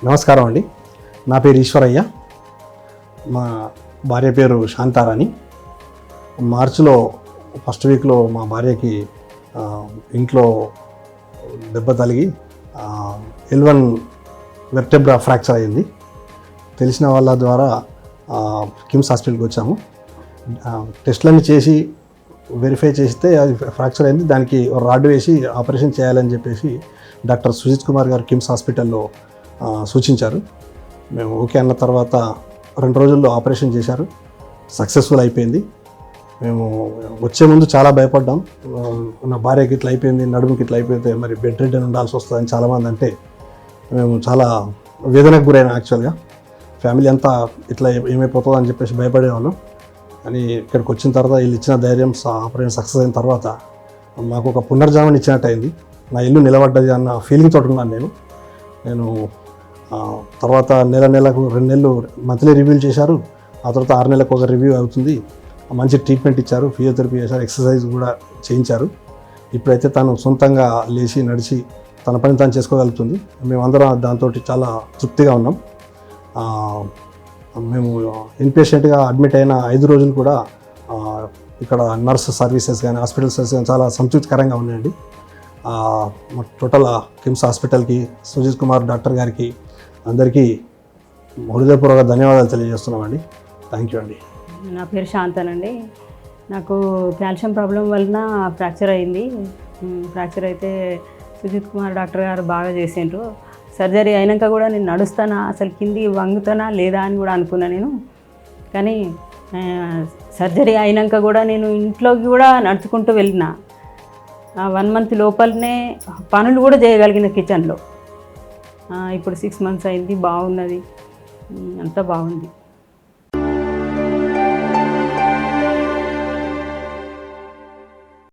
నమస్కారం అండి. నా పేరు ఈశ్వరయ్య. మా భార్య పేరు శాంతారాణి. మార్చిలో ఫస్ట్ వీక్లో మా భార్యకి ఇంట్లో దెబ్బ తగిలి L1 వెర్టెబ్రా ఫ్రాక్చర్ అయింది. తెలిసిన వాళ్ళ ద్వారా కిమ్స్ హాస్పిటల్కి వచ్చాము. టెస్ట్లన్నీ చేసి వెరిఫై చేస్తే అది ఫ్రాక్చర్ అయింది. దానికి రాడ్ వేసి ఆపరేషన్ చేయాలని చెప్పేసి డాక్టర్ సుజిత్ కుమార్ గారు కిమ్స్ హాస్పిటల్లో సూచించారు. మేము ఓకే అన్న తర్వాత 2 రోజుల్లో ఆపరేషన్ చేశారు. సక్సెస్ఫుల్ అయిపోయింది. మేము వచ్చే ముందు చాలా భయపడ్డాం. నా భార్యకి ఇట్లా అయిపోయింది, నడుముకి ఇట్లా అయిపోతే మరి బెడ్ రెడ్ అని ఉండాల్సి వస్తుందని చాలామంది అంటే మేము చాలా వేదనకు గురైన యాక్చువల్గా ఫ్యామిలీ అంతా ఇట్లా ఏమైపోతుందో అని చెప్పేసి భయపడేవాళ్ళం. అని ఇక్కడికి వచ్చిన తర్వాత వీళ్ళు ఇచ్చిన ధైర్యం, ఆపరేషన్ సక్సెస్ అయిన తర్వాత మాకు ఒక పునర్జన్మని ఇచ్చినట్టు అయింది. నా ఇల్లు నిలబడ్డది అన్న ఫీలింగ్ తోటి ఉన్నాను నేను. తర్వాత నెలకు 2 నెలలు మంత్లీ రివ్యూలు చేశారు. ఆ తర్వాత 6 నెలలకు ఒక రివ్యూ అవుతుంది. మంచి ట్రీట్మెంట్ ఇచ్చారు, ఫిజియోథెరపీ చేశారు, ఎక్సర్సైజ్ కూడా చేయించారు. ఇప్పుడైతే తను సొంతంగా లేచి నడిచి తన పని తాను చేసుకోగలుగుతుంది. మేమందరం దాంతో చాలా తృప్తిగా ఉన్నాం. మేము ఇన్పేషెంట్గా అడ్మిట్ అయిన 5 రోజులు కూడా ఇక్కడ నర్స్ సర్వీసెస్ కానీ హాస్పిటల్ సర్వీసెస్ కానీ చాలా సంతృప్తికరంగా ఉన్నాయండి. టోటల్ కిమ్స్ హాస్పిటల్కి, సుజిత్ కుమార్ డాక్టర్ గారికి అందరికీ హృదయపూర్వక ధన్యవాదాలు తెలియజేస్తున్నామండి. థ్యాంక్ యూ అండి. నా పేరు శాంతనండి. నాకు కాల్షియం ప్రాబ్లం వలన ఫ్రాక్చర్ అయింది. ఫ్రాక్చర్ అయితే సుజిత్ కుమార్ డాక్టర్ గారు బాగా చేసిండ్రు. సర్జరీ అయినాక కూడా నేను నడుస్తానా, అసలు కింది వంగుతానా లేదా అని కూడా అనుకున్నా నేను. కానీ సర్జరీ అయినాక కూడా నేను ఇంట్లోకి కూడా నడుచుకుంటూ వెళ్ళిన 1 మంత్ లోపలనే పనులు కూడా చేయగలిగిన కిచెన్లో. ఇప్పుడు 6 మంత్స్ అయింది. బాగున్నది, అంతా బాగుంది.